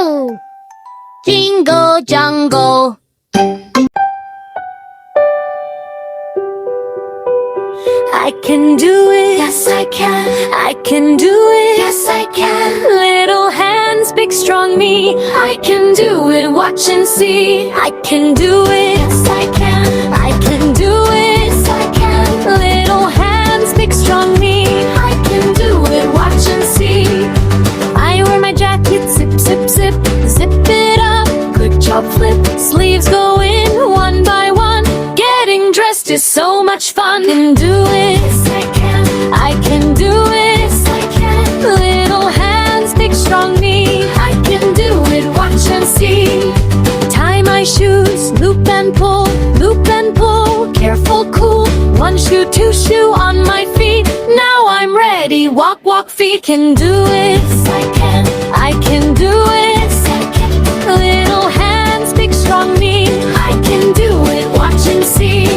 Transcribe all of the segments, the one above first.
Jingle! Jingle jangle. I can do it. Yes, I can. I can do it. Yes, I can. Little hands, big strong me. I can do it. Watch and see. I can do it. Yes, I can. I can do it. Yes, I can. Little hands, big strong me. I can do it. Watch and see. I wear my jacket, zip, zip, zip. Zip it up. Quick job, flip. Sleeves go in one by one. Getting dressed is so much fun. Can do it. Yes, I can. I can do it. Yes, I can. Little hands, big strong me. I can do it. Watch and see. Tie my shoes, loop and pull, loop and pull. Careful, cool. One shoe, two shoe on my feet. Now I'm ready. Walk, walk, feet. Can do it. Yes, I can. I can do it. Yes, I can. Little hands, big strong me. I can do it. Watch and see.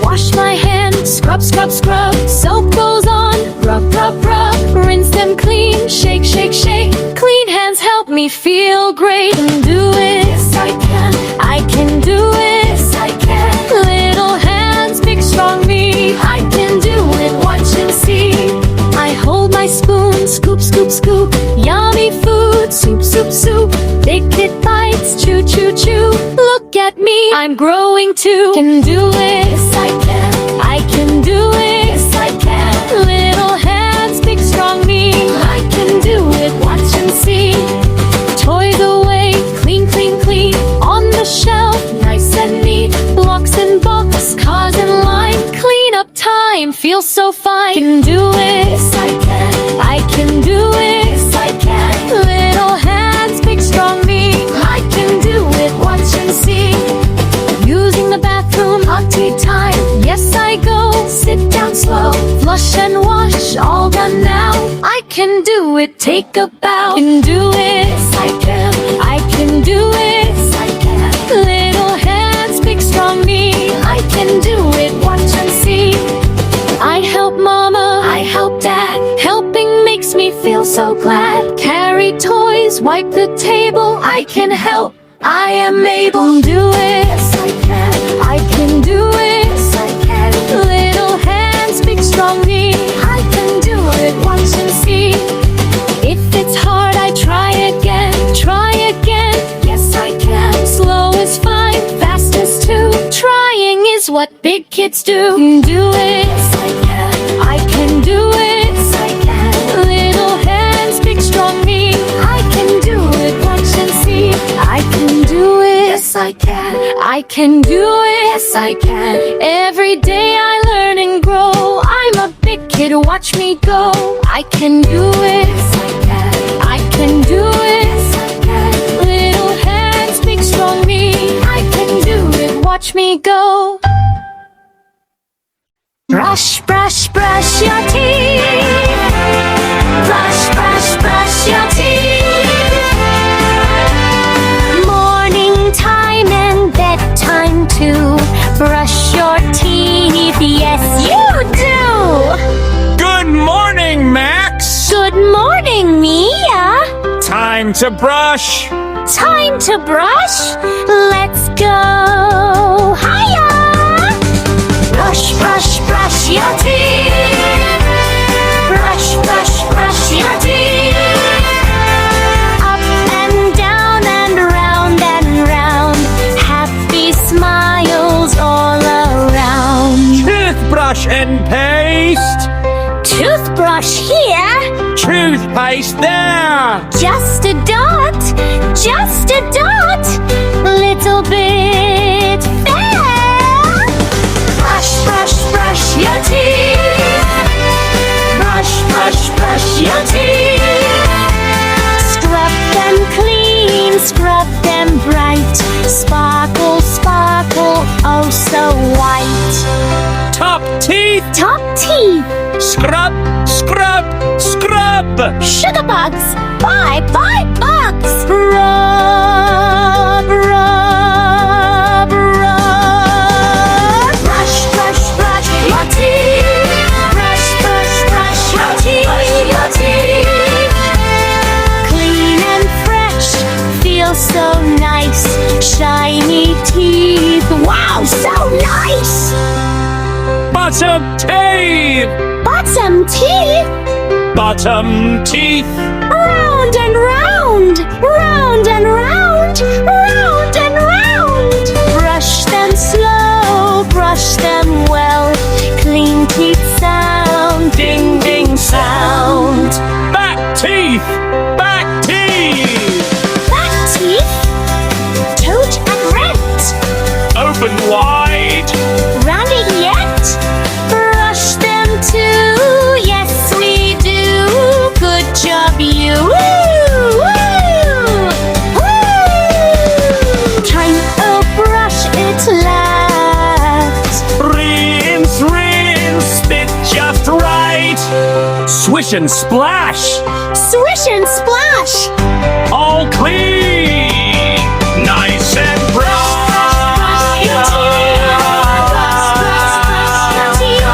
Wash my hands, scrub, scrub, scrub. Soap goes on, rub, rub, rub. Rinse them clean, shake, shake, shake. Clean hands help me feel great. Can do it. Yes, I can. I can do it. Yes, I can. Little hands, big strong me. I can do it. Watch and see. I hold my spoon, scoop, scoop, scoop. Yummy food, soup, soup, soup. Big kid bites, chew, chew, chew. Look at me, I'm growing too. Can do it. Yes, I can. I can do it. Yes, I can. Little hands, big strong me. I can do it. Watch and see. Toys away, clean, clean, clean. On the shelf, nice and neat. Blocks and box, cars in line. Clean up time, feels so fine. Can do it. Yes, I can. I can do it. Yes, I can. Little hands, big strong me. I can do it. Watch and see. Using the bathroom, potty time. Yes, I go. Sit down slow. Flush and wash, all done now. I can do it. Take a bow. Can do it. Yes, I can. I can do it. Yes, I can. Little hands, big strong me. I can do it. Watch and see. I help mama. I help dad. Helping makes me feel so glad. Carry toys, wipe the table. I can help. I am able to do it. Yes, I can. I can do it. Yes, I can. Little hands, big strong me. I can do it. Watch and see. If it's hard, I try again. Try again. Yes, I can. Slow is fine. Fast is too. Trying is what big kids do. Can do it. Yes, I can. I can do it. Yes, I can. Little hands, big strong me. I can do it. Watch and see. I can do it. Yes, I can. I can do it. Yes, I can. Every day I learn and grow. I'm a big kid. Watch me go. I can do it. Yes, I can. I can do it. Yes, I can. Little hands, big strong me. I can do it. Watch me go. Brush, brush, brush your teeth. Brush, brush, brush your teeth. Morning time and bedtime too. Brush your teeth, yes you do. Good morning, Max! Good morning, Mia. Time to brush! Time to brush. Let's go. Hiya! Brush, brush, brush your teeth. Brush, brush, brush your teeth. Up and down and round and round. Happy smiles all around. Toothbrush and paste! Toothbrush here. Toothpaste there! Just a dot. Just a dot. Little bit fair. Brush, brush, brush your teeth. Brush, brush, brush your teeth. Scrub them clean, scrub them bright. Sparkle, sparkle, oh so white. Top teeth! Top teeth. Scrub, scrub, scrub! Sugar bugs. Bye, bye, bugs. Rub, rub, rub. Brush, brush, brush your teeth. Brush, brush, brush your teeth. Clean and fresh. smells so nice. Shiny teeth, wow, so nice. Bottom teeth. Bottom teeth, Bottom teeth. round and round, round and round, round and round. Brush them slow, brush them well. Clean teeth sound, ding ding sound. Back teeth. Back teeth. Back teeth, toad and rent. Open wide. Rounded yet? Brush them too. Yes, we do. Good job, you. Woo, woo, woo. Time to brush it left. Rinse, rinse. Spit just right. Swish and splash. Swish and splash. All clean. Nice and bright. Brush your teeth. Brush your teeth.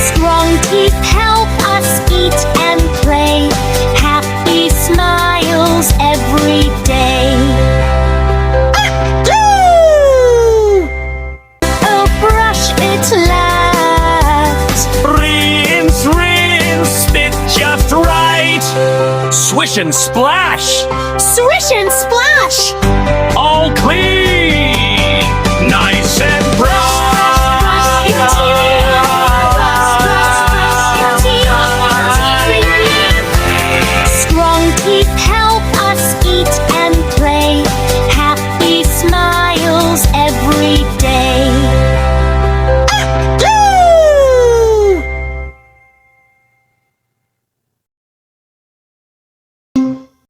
Strong teeth help us eat and play. Happy smiles every day. Oh, brush it left. Rinse, rinse. Spit just right. Swish and splash. Swish and splash. All clean. Nice and bright. Brush your teeth. Brush your teeth. Strong teeth help us eat and play. Happy smiles every day.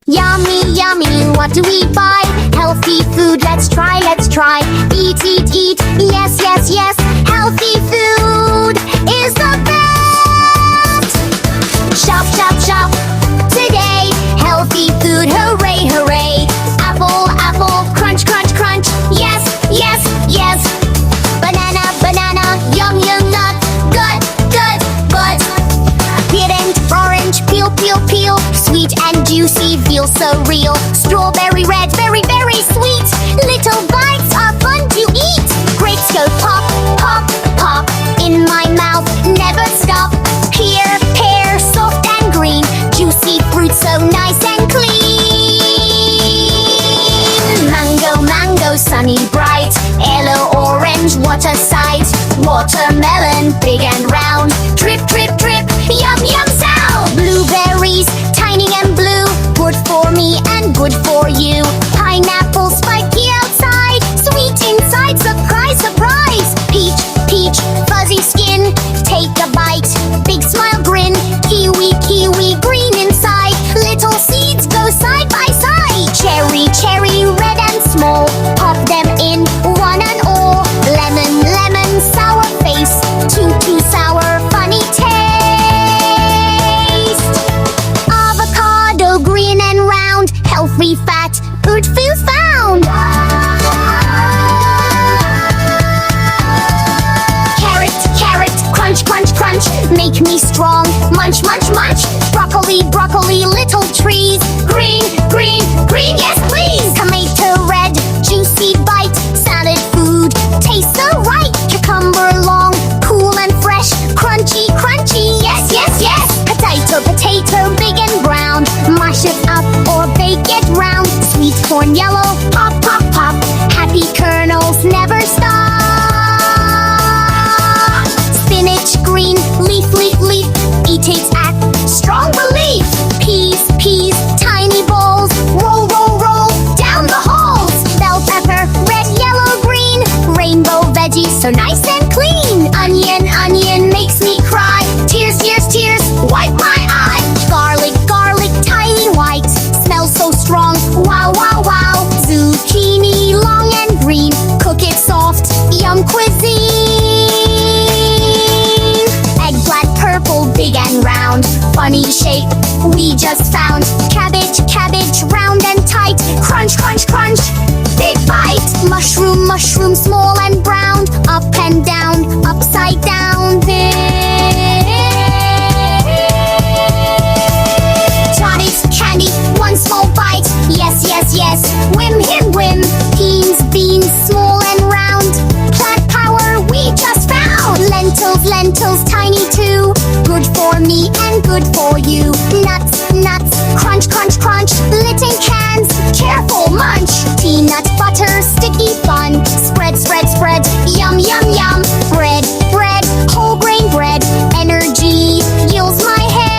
Yummy, yummy, what do we buy? Healthy food, let's try, let's try. Eat, eat, eat, yes, yes, yes. Healthy food is the best. Shop, shop, shop, today. Healthy food, hooray, hooray. Apple, apple, crunch, crunch, crunch. Yes, yes, yes. Banana, banana, yum, yum, nut. Good, good, good. Peanut, orange, peel, peel, peel. Sweet and juicy, feel so real. Strawberry red, very, very sweet. Little bites are fun to eat. Grapes go pop, pop, pop. In my mouth, never stop. Pear, pear, soft and green. Juicy fruit, so nice and clean. Mango, mango, sunny, bright. Yellow, orange, what a sight. Watermelon, big and round. Drip, drip, drip, yum, yum sound. Blueberries, tiny and blue. Good for me and good for you. Pineapple, spiky outside. Sweet inside, surprise, surprise. Peach, peach, fuzzy skin. Take a bite, big smile, grin. Kiwi, kiwi, green inside. Little seeds go side by side. Cherry, cherry, red and small. Pop them in, one and all. Lemon, lemon, sour face. Too sour, funny taste. Avocado, green and round. Healthy fat, good food found. Carrot, carrot, crunch, crunch, crunch. Make me strong, munch, munch, munch. Broccoli, broccoli, little trees. Green, green, green, yes please. Tomato red, juicy bite. Salad food, tastes so right. Cucumber long, cool and fresh. Crunchy, crunchy, yes, yes, yes. Potato, potato, big and brown. Mash it up or bake it round. Sweet corn yellow, pop, pop, pop. Happy kernels never stop. Spinach green, leaf, leaf, leaf. Eat it at strong belief. Peas, peas, tiny balls. Roll, roll, roll down the halls. Bell pepper, red, yellow, green. Rainbow veggies, so nice and clean. Onion, onion, makes me cry. Tears, tears, tears, wipe my eye. Garlic, garlic, tiny white. Smells so strong, wow, wow, wow. Zucchini, long and green. Cook it soft, yum cuisine. Eggplant, purple, big and round. Funny shape, we just found. Cabbage, cabbage, round and tight. Crunch, crunch, crunch, big bite. Mushroom, mushroom, small and brown. Up and down, upside down. Johnny's candy, one small bite. for you. Nuts, nuts, crunch, crunch, crunch. Lit in cans, careful munch. Peanut butter, sticky fun. Spread, spread, spread, yum, yum, yum. Bread, bread, whole grain bread. Energy fuels my head.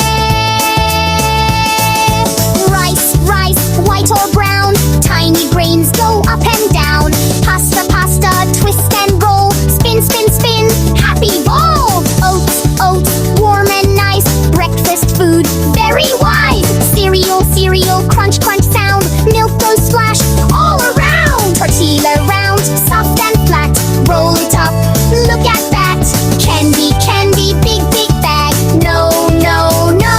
Rice, rice, white or brown. Tiny grains go up and down. Pasta, pasta, twist and roll. Spin, spin, spin, happy bowl. Oats, oats, warm and nice. Breakfast food, very wise. Cereal, cereal, crunch, crunch sound. Milk goes splash all around. Tortilla round, soft and flat. Roll it up, look at that. Candy, candy, big, big bag. No, no, no.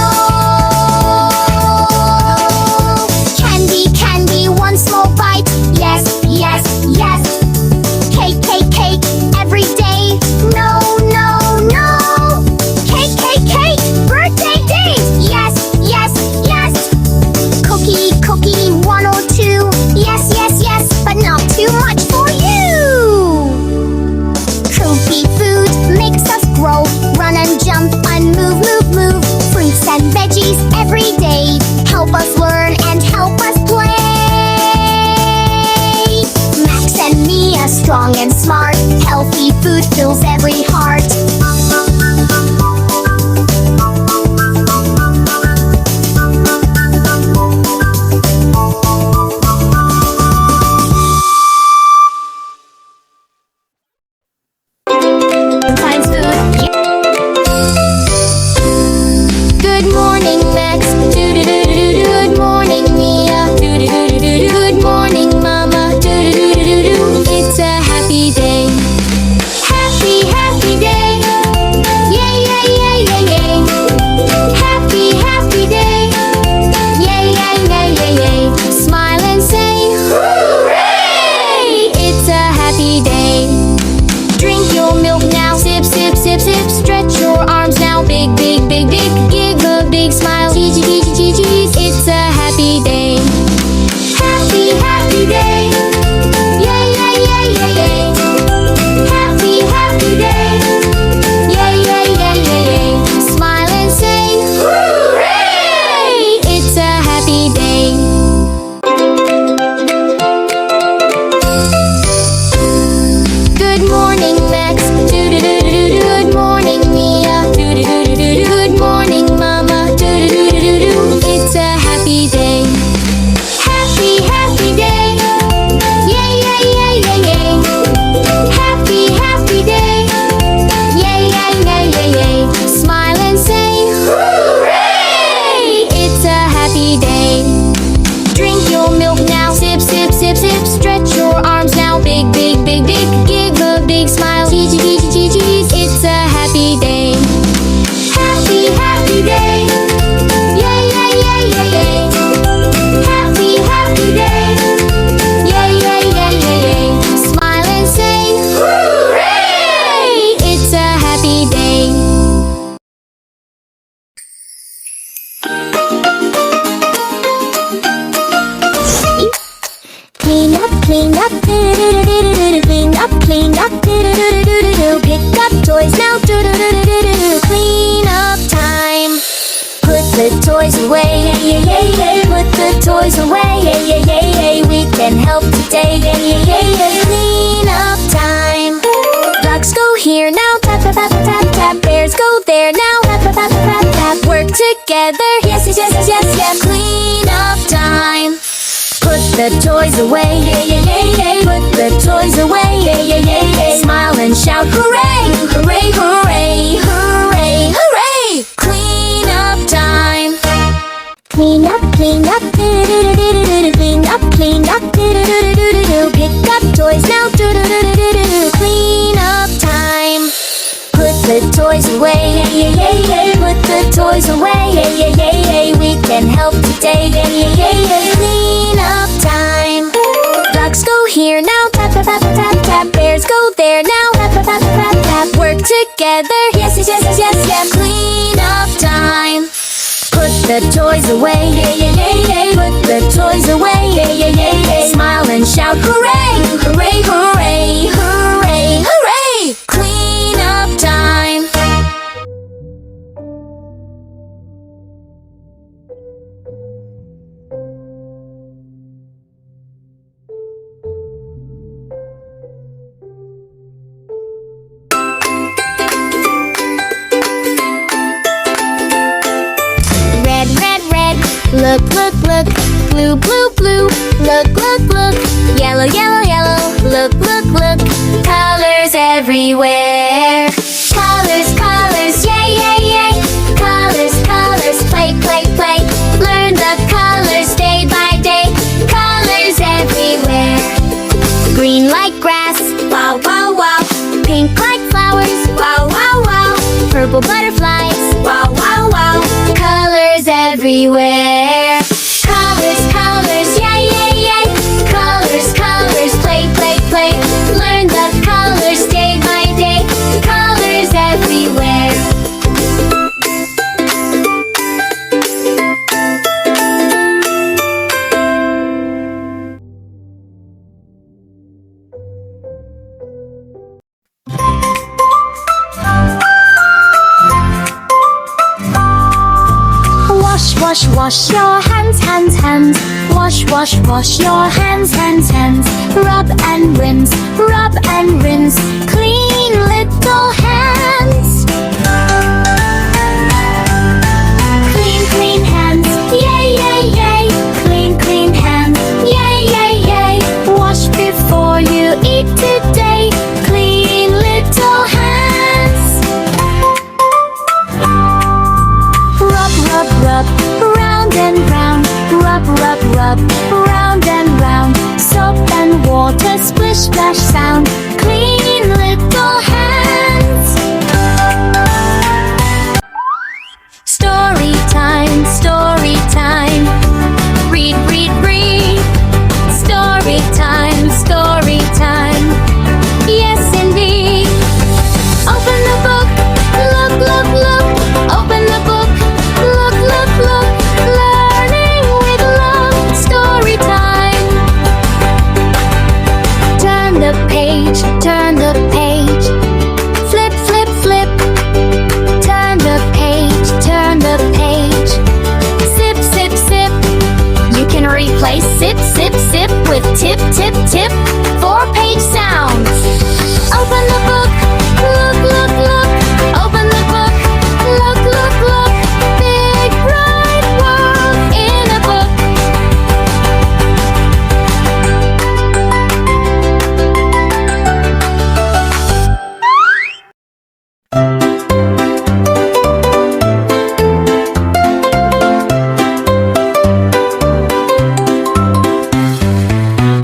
Candy, candy, one small bite. Yes, yes, yes. Cake, cake, cake, every day. No, no, no. Cake, cake, cake, birthday date. Yes, yes, yes. Cookie, cookie, one or two. Yes, yes, yes, but not too much for you. Healthy food makes us grow. Run and jump and move, move, move. Fruits and veggies every day help us learn and help us play. Max and Mia, strong and smart. Healthy food fills every heart. Times food. Good morning, Max. Do-do-do-do-do. Good morning, Mia. Do-do-do-do-do. Good morning, Mama. Do-do-do-do-do. It's a happy day. Happy, happy day. Yay, yay, yay, yay, yay. Happy, happy day. Yay, yay, yay, yay, yay. Smile and say, hooray! It's a happy day. Drink your milk now, sip, sip, sip, sip. Stretch your arms now, big, big, big, big. Give a big smile, cheese, cheese, cheese, cheese. It's a happy day. Happy, happy day. Yay, yay, yay, yay, yay. Happy, happy day. Yay, yay, yay, yay, yay. Smile and say, hooray! It's a happy day. Good morning, Max. Do-do-do-do-do. Good morning, Mia. Do-do-do-do-do. Good morning, Mama. Do-do-do-do-do. It's a happy day. Happy, happy day. Yay, yay, yay, yay, yay. Happy, happy day. Yay, yay, yay, yay, yay. Smile and say, hooray! It's a happy day. Drink your milk now, sip, sip, sip, sip. Stretch your arms now, big, big, big, big. Give a big smile, cheese, cheese, cheese, cheese. It's a happy day. Happy, happy day. Yay, yay, yay, yay, yay. Happy, happy day. Yay, yay, yay, yay, yay. Smile and say, hooray! It's a happy day. Clean up, do-do-do-do-do-do. Clean up, do-do-do-do-do-do. Pick up toys now, do-do-do-do-do-do. Clean up time. Put the toys away, yeah, yeah, yeah, yeah. Put the toys away, yeah, yeah, yeah, yeah. We can help today, yeah, yeah, yeah, yeah. Clean up time. Ducks go here now, tap, tap, tap, tap, tap. Bears go there now, tap, tap, tap, tap, tap. Work together, yes, yes, yes, yes, yes, yes. Clean up time. Put the toys away, yeah, yeah, yeah, yeah. Put the toys away, yeah, yeah, yeah, yeah. Smile and shout, hooray! Hooray, hooray, hooray, hooray! Clean up time. Clean up, do-do-do-do-do-do. Clean up, do-do-do-do-do-do. Pick up toys now, do-do-do-do-do-do. Clean up time. Put the toys away, yeah, yeah, yeah, yeah. Put the toys away, yeah, yeah, yeah, yeah. We can help today, yeah, yeah, yeah, yeah. Clean up time. Ducks go here now, tap, tap, tap, tap, tap. Bears go there now, tap, tap, tap, tap, tap. Work together, yes, yes, yes, yes, yes, yes. Clean up time. Put the toys away, yeah, yeah, yeah, yeah. Put the toys away, yeah, yeah, yeah, yeah. Smile and shout, hooray! Hooray, hooray, hooray, hooray! Clean. Look, look, look. Blue, blue, blue. Look, look, look. Yellow, yellow, yellow. Look, look, look. Colors everywhere. Colors, colors, yay, yay, yay. Colors, colors, play, play, play. Learn the colors day by day. Colors everywhere. Green like grass, wow, wow, wow. Pink like flowers, wow, wow, wow. Purple butterflies, wow, wow, wow. Colors everywhere. Colors, colors, yay, yay, yay. Colors, colors, play, play, play. Learn the colors day by day. Colors everywhere. Wash, wash, wash your hands, hands, hands. Wash, wash, wash your hands, hands, hands. Rub and rinse, rub and rinse. Clean little hands. Clean, clean hands, yay, yay, yay. Clean, clean hands, yay, yay, yay. Wash before you eat today. Clean little hands. Rub, rub, rub, round and round. Rub, rub, rub, round and round. Soap and water, splish, splash sound. Clean little hands. Story time, story time. Read, read, read. Story time, story time. Yes, indeed. Open the book, look, look, look. Open the book, look, look, look. Learning with love, story time. Turn the page, turn the page. Flip, flip, flip. Turn the page, turn the page. Sip, sip, sip. You can replay sip, sip, sip with tip, tip, tip. 4-page sounds. Open the book, look, look, look. Open the book, look, look, look. Big bright world in a book.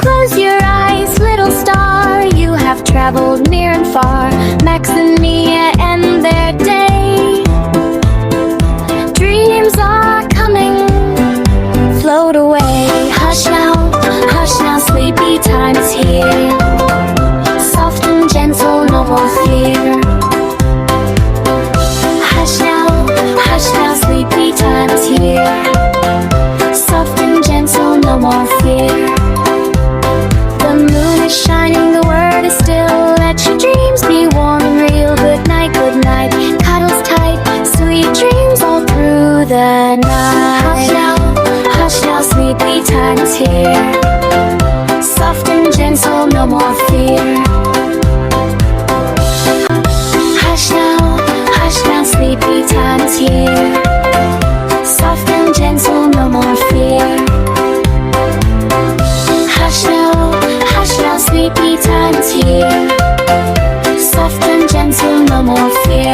Close your eyes, little star. You have traveled near and far. Max and Mia end their day. Dreams are coming. Float away. Hush now, sleepy time's here. Soft and gentle, no more fear. Hush now, sleepy time's here. Soft and gentle, no more fear. The moon is shining, the word is still. Let your dreams be warm and real. Good night, cuddles tight. Sweet dreams all through the night. Hush now, sleepy time's here. Soft and gentle, no more fear. Hush now, sleepy time's here. Soft and gentle, no more fear. Hush now, sleepy time's here. Soft and gentle, no more fear.